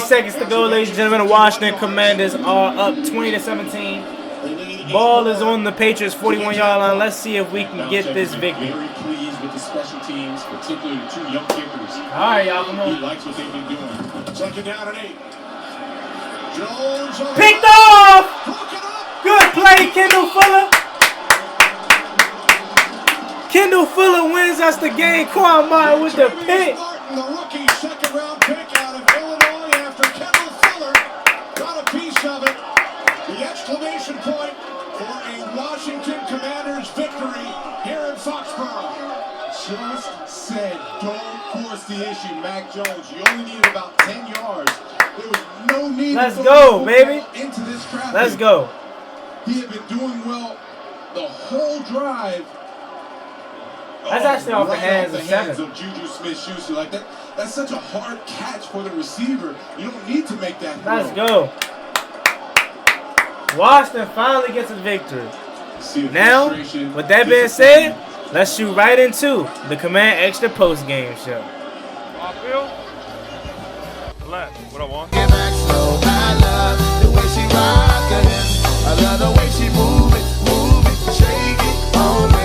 38 seconds to go, ladies and gentlemen. The Washington Commanders are up 20-17. Ball is on the Patriots' 41-yard line. Let's see if we can get this victory. Very pleased with the special teams, particularly the two young kickers. All right, y'all, come on. He likes what they've been doing. Second down and 8. Jones picked off. Good play, Kendall Fuller. Kendall Fuller wins us the game. Quan with the pick. The rookie second-round pick out of Illinois after Kendall Fuller got a piece of it. The exclamation point for a Washington Commanders victory here in Foxborough. Just said, don't force the issue, Mac Jones. You only needed about 10 yards. There was no need Let's to go, baby. Into this traffic. Let's go. He had been doing well the whole drive. That's actually off the hands of hands seven. of Juju Smith-Schuster. Like that. That's such a hard catch for the receiver. You don't need to make that throw. Let's go. Washington finally gets a victory. Now, with that being said, let's shoot right into the Command Extra post-game show. I feel left. What I want. Get back slow. I love the way she rockin' it. I love the way she move it, shake it on me.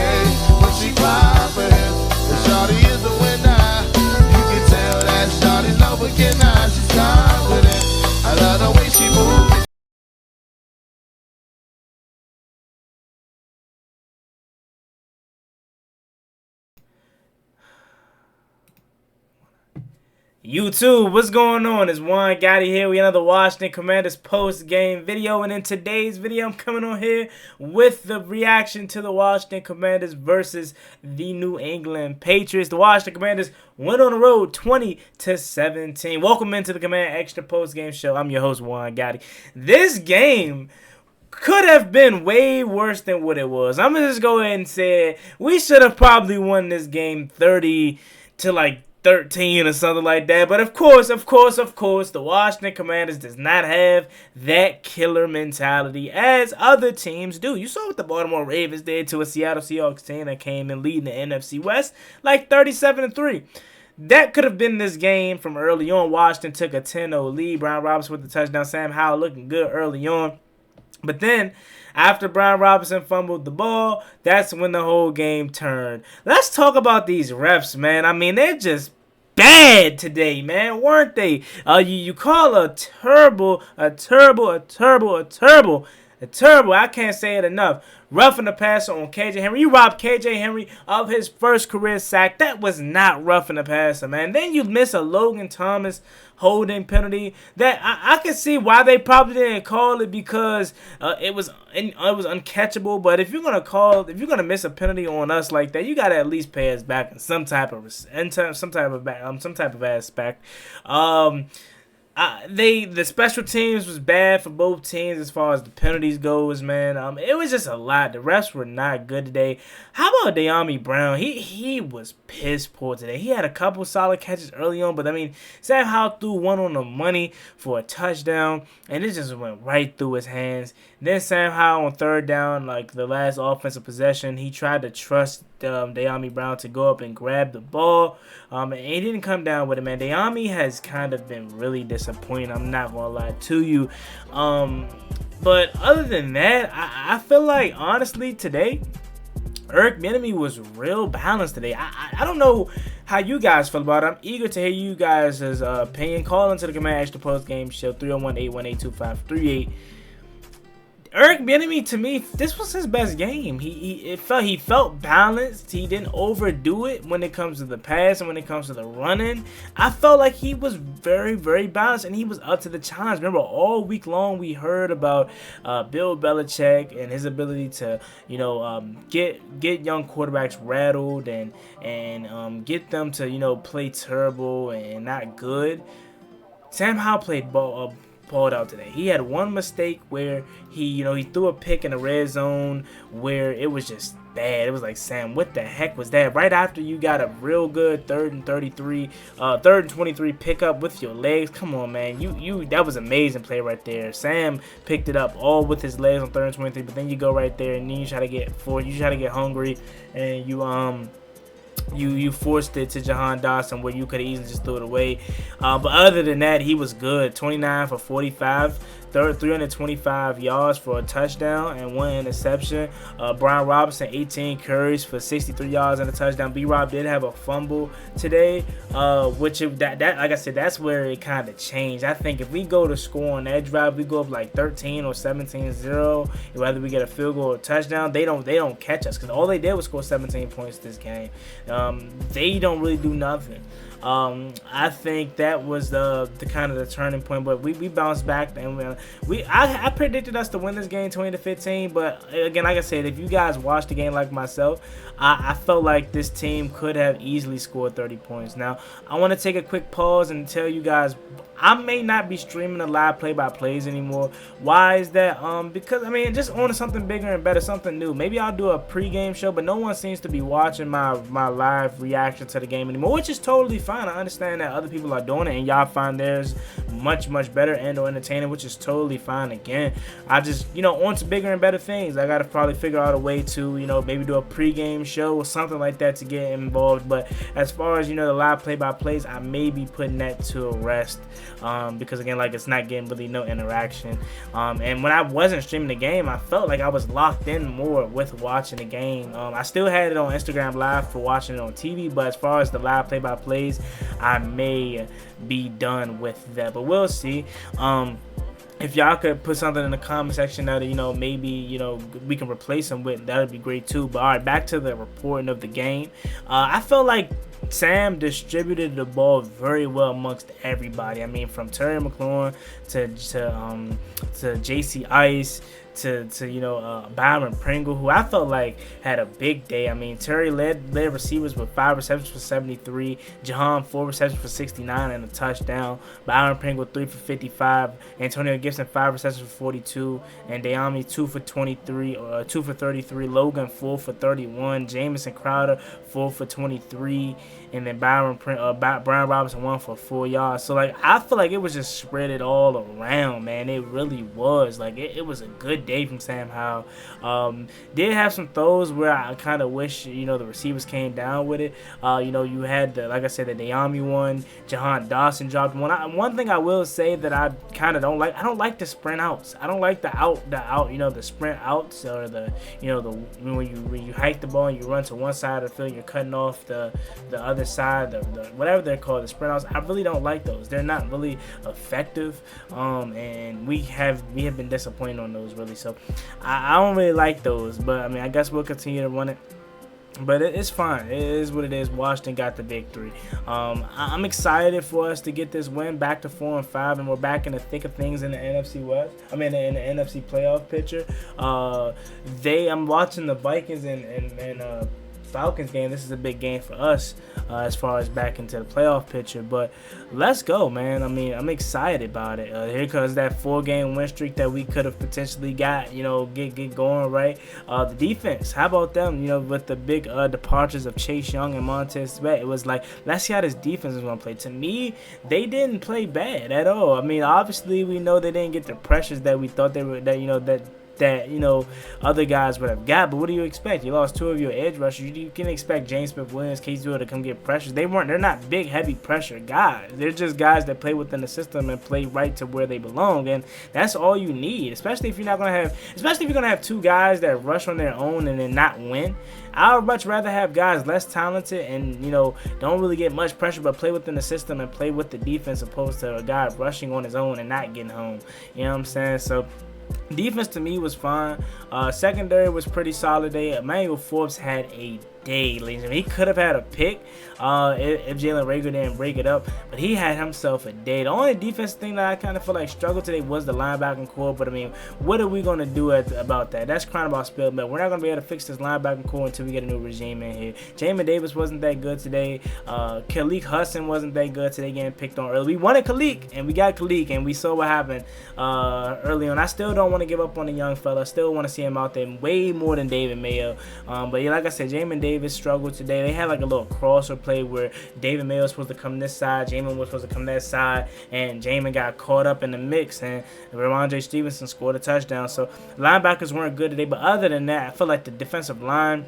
When she cry for him, the shawty is the winner. You can tell that shawty's overgetting. She's confident. I love the way she move it. YouTube, what's going on? It's Juan Gotti here. We another Washington Commanders post-game video, and in today's video, I'm coming on here with the reaction to the Washington Commanders versus the New England Patriots. The Washington Commanders went on the road 20-17. Welcome into the Command Extra post-game show. I'm your host, Juan Gotti. This game could have been way worse than what it was. I'm gonna just go ahead and say we should have probably won this game 30 to like 13 or something like that. But of course, the Washington Commanders does not have that killer mentality as other teams do. You saw what the Baltimore Ravens did to a Seattle Seahawks team that came in leading the NFC West like 37-3. That could have been this game from early on. Washington took a 10-0 lead. Brian Robinson with the touchdown. Sam Howell looking good early on. But then, after Brian Robinson fumbled the ball, that's when the whole game turned. Let's talk about these refs, man. I mean, they're just bad today, man, weren't they? You call a terrible, I can't say it enough, roughing the passer on KJ Henry. You robbed KJ Henry of his first career sack. That was not roughing the passer, man. Then you miss a Logan Thomas holding penalty that I can see why they probably didn't call it, because it was uncatchable. But if you're gonna miss a penalty on us like that, you gotta at least pay us back in some type of aspect. The special teams was bad for both teams as far as the penalties goes, man. It was just a lot. The refs were not good today. How about Dyami Brown? He was piss poor today. He had a couple solid catches early on, but I mean, Sam Howell threw one on the money for a touchdown, and it just went right through his hands. Then Sam Howell on third down, like the last offensive possession, he tried to trust Dyami Brown to go up and grab the ball, and he didn't come down with it, man. Dyami has kind of been really disappointing, I'm not gonna lie to you. But other than that, I feel like, honestly, today, Eric Bieniemy was real balanced today. I don't know how you guys feel about it. I'm eager to hear you guys' opinion. Call into the Command Extra Post Game Show, 301-818-2538. Eric Bieniemy, to me, this was his best game. He felt balanced. He didn't overdo it when it comes to the pass and when it comes to the running. I felt like he was very, very balanced, and he was up to the challenge. Remember, all week long we heard about Bill Belichick and his ability to, get young quarterbacks rattled and get them to, play terrible and not good. Sam Howell played balled out today. He had one mistake where he threw a pick in the red zone where it was just bad. It was like, Sam, what the heck was that? Right after you got a real good third and 23 pickup with your legs. Come on, man. That was amazing play right there. Sam picked it up all with his legs on third and 23, but then you go right there and then you try to get hungry and you you forced it to Jahan Dotson where you could have easily just threw it away. But other than that, he was good. 29 for 45. 325 yards for a touchdown and 1 interception. Brian Robinson, 18 carries for 63 yards and a touchdown. B-Rob did have a fumble today, which that like I said, that's where it kind of changed. I think if we go to score on that drive, we go up like 13 or 17-0, whether we get a field goal or a touchdown, they don't catch us because all they did was score 17 points this game. They don't really do nothing. I think that was the kind of the turning point, but we bounced back and I predicted us to win this game 20-15. But again, like I said, if you guys watched the game like myself, I felt like this team could have easily scored 30 points. Now I want to take a quick pause and tell you guys, I may not be streaming the live play-by-plays anymore. Why is that? Because I mean, just on something bigger and better, something new. Maybe I'll do a pre-game show, but no one seems to be watching my live reaction to the game anymore, which is totally fine. I understand that other people are doing it, and y'all find theirs much better and/or entertaining, which is totally fine. Again, I just on to bigger and better things. I gotta probably figure out a way to maybe do a pre-game show or something like that to get involved. But as far as the live play-by-plays, I may be putting that to rest. Because again, like, it's not getting really no interaction. And when I wasn't streaming the game, I felt like I was locked in more with watching the game. I still had it on Instagram Live for watching it on TV, but as far as the live play-by-plays, I may be done with that. But we'll see. If y'all could put something in the comment section that maybe we can replace him with, that would be great too. But all right, back to the reporting of the game. I felt like Sam distributed the ball very well amongst everybody. I mean, from Terry McLaurin to JC Ice to Byron Pringle, who I felt like had a big day. I mean, Terry led receivers with 5 receptions for 73, Jahan 4 receptions for 69 and a touchdown, Byron Pringle 3 for 55, Antonio Gibson 5 receptions for 42, and Dayami 2 for 23, 2 for 33, Logan 4 for 31, Jamison Crowder 4 for 23, and then Brian Robinson 1 for 4 yards. So like, I feel like it was just spread it all around, man. It really was like it was a good day from Sam Howell. Did have some throws where I kind of wish the receivers came down with it. You had like I said, the Dayami one, Jahan Dotson dropped one. One thing I will say that I kind of don't like, I don't like the sprint outs. I don't like the sprint outs, or when you hike the ball and you run to one side of the field, you're cutting off the other side, the whatever they're called, the sprint outs. I really don't like those. They're not really effective, and we have been disappointed on those really. So I don't really like those, but I mean, I guess we'll continue to run it. But it's fine. It is what it is. Washington got the victory. I'm excited for us to get this win back to 4-5, and we're back in the thick of things in the NFC West. I mean, in the NFC playoff picture. I'm watching the Vikings and Falcons game. This is a big game for us as far as back into the playoff picture, but let's go, man. I mean, I'm excited about it. Here comes that 4-game win streak that we could have potentially got, get going, right? The defense, how about them, with the big departures of Chase Young and Montez Sweat? It was like, let's see how this defense is going to play. To me, they didn't play bad at all. I mean, obviously we know they didn't get the pressures that we thought they were, that other guys would have got. But what do you expect? You lost 2 of your edge rushers. You can expect James Smith-Williams, Case Stewart to come get pressures. They're not big, heavy pressure guys. They're just guys that play within the system and play right to where they belong, and that's all you need. Especially if you're gonna have 2 guys that rush on their own and then not win. I would much rather have guys less talented and don't really get much pressure, but play within the system and play with the defense, opposed to a guy rushing on his own and not getting home. You know what I'm saying? So defense to me was fine. Secondary was pretty solid day. Emanual Forbes had a day, ladies and gentlemen. He could have had a pick if Jalen Reagor didn't break it up, but he had himself a day. The only defense thing that I kind of feel like struggled today was the linebacking core, but I mean, what are we going to do about that? That's crying about spilled milk. We're not going to be able to fix this linebacking core until we get a new regime in here. Jamin Davis wasn't that good today. Khalid Hudson wasn't that good today, getting picked on early. We wanted Khalid, and we got Khalid, and we saw what happened early on. I still don't want to give up on the young fella. I still want to see him out there way more than David Mayo. But yeah, like I said, Jamin Davis struggled today. They had like a little crosser play where David Mayo was supposed to come this side, Jamin was supposed to come that side, and Jamin got caught up in the mix, and Ramondre Stevenson scored a touchdown. So linebackers weren't good today, but other than that, I feel like the defensive line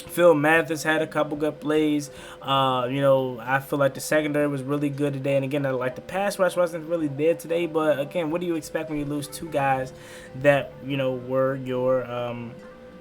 Phil Mathis had a couple good plays. I feel like the secondary was really good today. And again, like the pass rush wasn't really there today. But again, what do you expect when you lose two guys that were your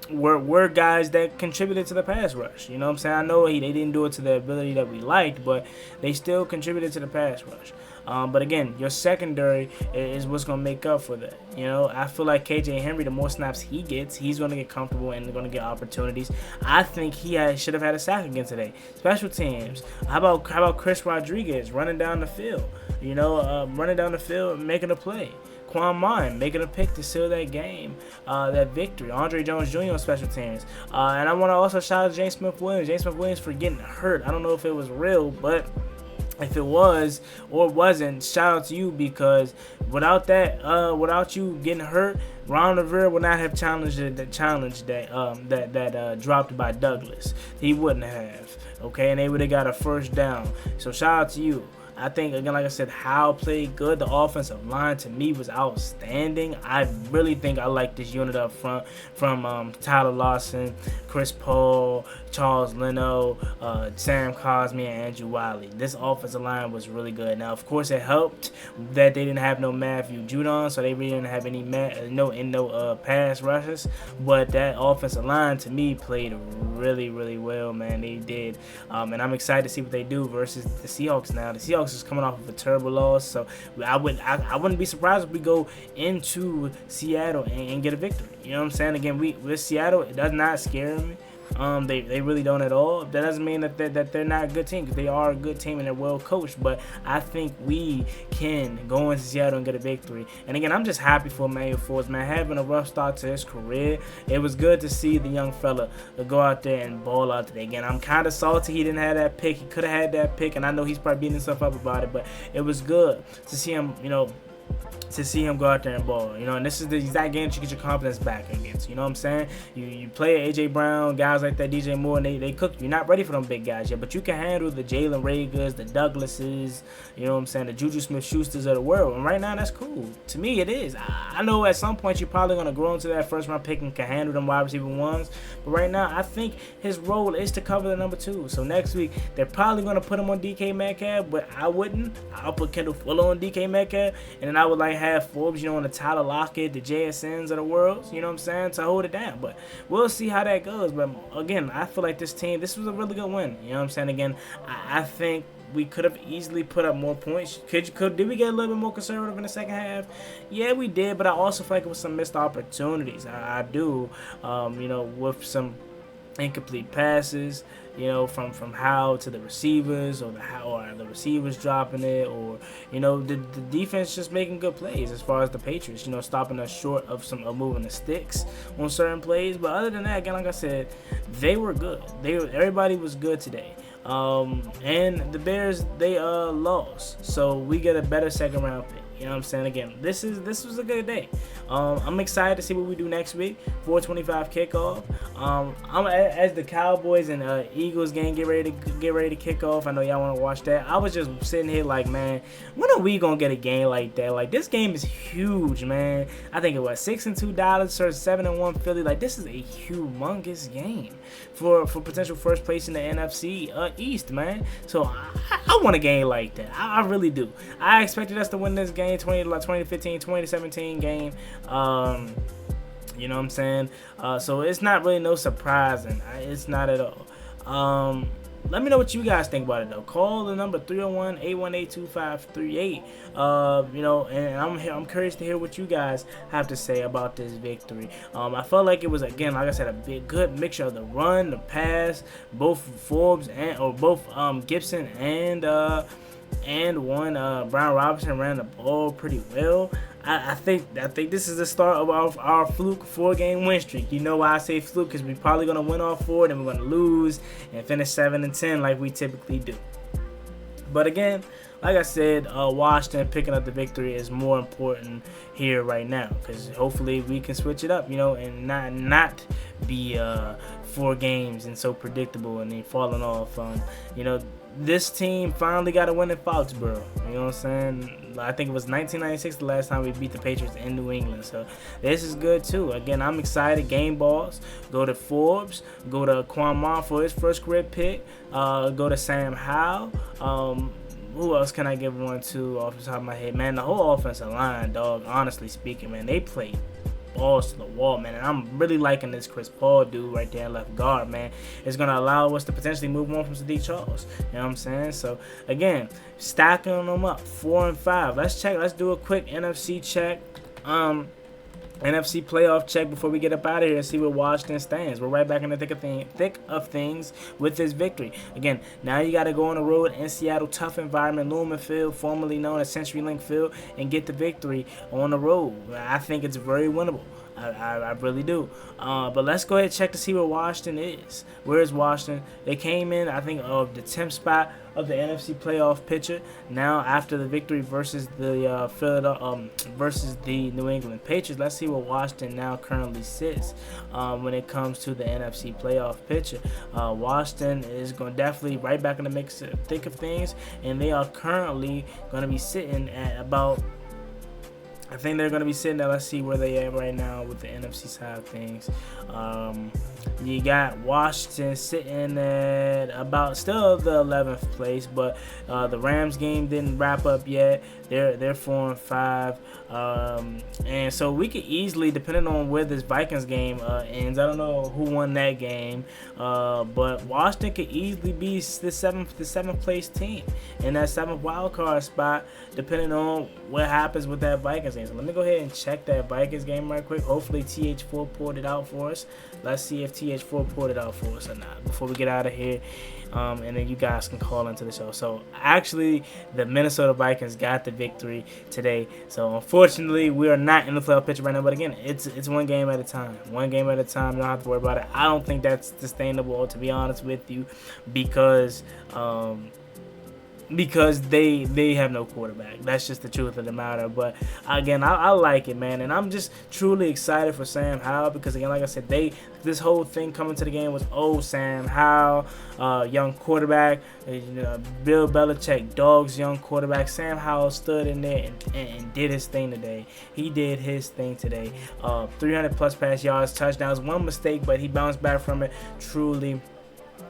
were guys that contributed to the pass rush? You know what I'm saying? I know they didn't do it to the ability that we liked, but they still contributed to the pass rush. But again, your secondary is what's going to make up for that. I feel like KJ Henry, the more snaps he gets, he's going to get comfortable and going to get opportunities. I think he should have had a sack again today. Special teams. How about Chris Rodriguez running down the field? Running down the field, making a play. Quan making a pick to seal that game, that victory. Andre Jones Jr. on special teams. And I want to also shout out James Smith-Williams. James Smith-Williams for getting hurt. I don't know if it was real, but if it was or wasn't, shout out to you, because without you getting hurt, Ron Rivera would not have challenged that dropped by Douglas. He wouldn't have. Okay, and they would have got a first down. So shout out to you. I think, again, like I said, Howell played good. The offensive line, to me, was outstanding. I really think I like this unit up front from Tyler Lawson, Chris Paul, Charles Leno, Sam Cosmi, and Andrew Wiley. This offensive line was really good. Now, of course, it helped that they didn't have no Matthew Judon, so they really didn't have any pass rushes. But that offensive line, to me, played really, really well, man. They did. And I'm excited to see what they do versus the Seahawks now. The Seahawks is coming off of a terrible loss, so I wouldn't be surprised if we go into Seattle and get a victory. You know what I'm saying? Again, with Seattle, it does not scare me. They really don't at all. That doesn't mean that they're not a good team, because they are a good team and they're well coached. But I think we can go into Seattle and get a victory. And again, I'm just happy for Emanual Forbes, man. Having a rough start to his career, it was good to see the young fella go out there and ball out today. Again, I'm kind of salty he didn't have that pick. He could have had that pick, and I know he's probably beating himself up about it. But it was good to see him, go out there and ball, and this is the exact game that you get your confidence back against. You know what I'm saying? You play AJ Brown, guys like that, DJ Moore, and they cook you. You're not ready for them big guys yet, but you can handle the Jalen Ragers, the Douglases, you know what I'm saying, the Juju Smith-Schusters of the world. And right now, that's cool. To me, it is. I know at some point you're probably going to grow into that first round pick and can handle them wide receiver ones, but right now, I think his role is to cover the number 2. So next week, they're probably going to put him on DK Metcalf, but I wouldn't. I'll put Kendall Fuller on DK Metcalf, and then I would have Forbes, on the Tyler Lockett, the JSNs of the world, you know what I'm saying, to hold it down. But we'll see how that goes. But again, I feel like this was a really good win. You know what I'm saying? Again, I think we could have easily put up more points. Did we get a little bit more conservative in the second half? Yeah, we did. But I also feel like it was some missed opportunities. I do, with some incomplete passes, from Howell to the receivers, or the receivers dropping it, or the defense just making good plays as far as the Patriots, stopping us short of moving the sticks on certain plays. But other than that, again, like I said, they were good. Everybody was good today. And the Bears, they lost, so we get a better second round pick. You know what I'm saying? Again, this was a good day. I'm excited to see what we do next week. 4:25 kickoff. As the Cowboys and Eagles game get ready to kick off. I know y'all want to watch that. I was just sitting here like, man, when are we gonna get a game like that? Like, this game is huge, man. I think it was $6-2 or 7-1 Philly. Like, this is a humongous game for potential first place in the NFC East, man. So I want a game like that. I really do. I expected us to win this game. 2015, 2017 game. You know what I'm saying? So it's not really no surprising. It's not at all. Let me know what you guys think about it, though. Call the number 301-818-2538. And I'm curious to hear what you guys have to say about this victory. I felt like it was, again, like I said, a good mixture of the run, the pass, both Forbes both Gibson and Brown Robinson ran the ball pretty well. I think this is the start of our fluke 4-game win streak. You know why I say fluke? Because we're probably going to win all 4, then we're going to lose and finish 7-10 like we typically do. But again, like I said, Washington picking up the victory is more important here right now, because hopefully we can switch it up, and not be 4 games and so predictable and then falling off. This team finally got a win in Foxborough. You know what I'm saying? I think it was 1996 the last time we beat the Patriots in New England. So this is good too. Again, I'm excited. Game balls. Go to Forbes. Go to Quan for his first career pick. Go to Sam Howell. Who else can I give one to off the top of my head? Man, the whole offensive line, dog, honestly speaking, man, they play balls to the wall, man. And I'm really liking this Chris Paul dude right there, left guard, man. It's going to allow us to potentially move on from Sadiq Charles. You know what I'm saying? So, again, stacking them up, 4 and 5. Let's check. Let's do a quick NFC check. NFC playoff check before we get up out of here and see where Washington stands. We're right back in the thick of things with this victory. Again, now you got to go on the road in Seattle, tough environment, Lumen Field, formerly known as CenturyLink Field, and get the victory on the road. I think it's very winnable. I really do. But let's go ahead and check to see where Washington is. Where is Washington? They came in, I think, of the 10th spot of the NFC playoff picture. Now, after the victory versus the versus the New England Patriots, let's see where Washington now currently sits when it comes to the NFC playoff picture. Washington is going to definitely right back in the mix, thick of things, and they are currently going to be sitting at about. I think they're going to be sitting there. Let's see where they at right now with the NFC side of things. You got Washington sitting at about still the 11th place, but the Rams game didn't wrap up yet. They're 4 and 5, and so we could easily, depending on where this Vikings game ends. I don't know who won that game, but Washington could easily be the seventh place team in that 7th wild card spot, depending on what happens with that Vikings game. So let me go ahead and check that Vikings game right quick. Hopefully TH4 pulled it out for us. Let's see if TH4 pulled it out for us or not before we get out of here. And then you guys can call into the show. So actually, the Minnesota Vikings got the victory today. So unfortunately, we are not in the playoff picture right now. But again, it's one game at a time. One game at a time. You don't have to worry about it. I don't think that's sustainable, to be honest with you, because they have no quarterback. That's just the truth of the matter. But again, I like it, man, and I'm just truly excited for Sam Howell because again, like I said, this whole thing coming to the game was Sam Howell, young quarterback, Bill Belichick, dog's young quarterback. Sam Howell stood in there and did his thing today. He did his thing today. 300 plus pass yards, touchdowns. One mistake, but he bounced back from it. Truly.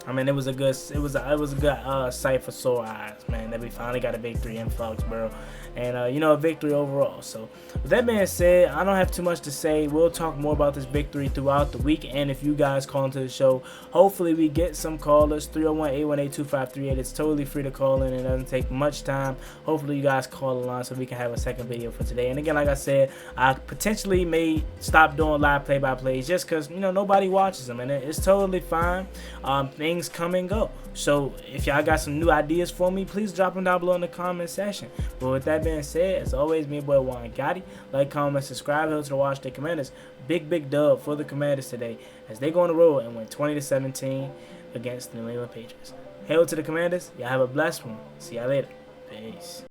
I mean, it was a good sight for sore eyes, man, that we finally got a victory in Foxborough, and a victory overall. So with that being said, I don't have too much to say. We'll talk more about this victory throughout the week, and if you guys call into the show, hopefully we get some callers. 301-818-2538. It's totally free to call in. It doesn't take much time. Hopefully you guys call the line so we can have a second video for today. And again, like I said, I potentially may stop doing live play-by-plays just because nobody watches them, and it's totally fine. Things come and go. So if y'all got some new ideas for me, please drop them down below in the comment section. But with that being said, as always, me and boy Juan Gotti. Like, comment, subscribe. Hail to the Washington Commanders. Big dub for the Commanders today as they go on the road and win 20-17 against the New England Patriots. Hail to the Commanders. Y'all have a blessed one. See y'all later. Peace.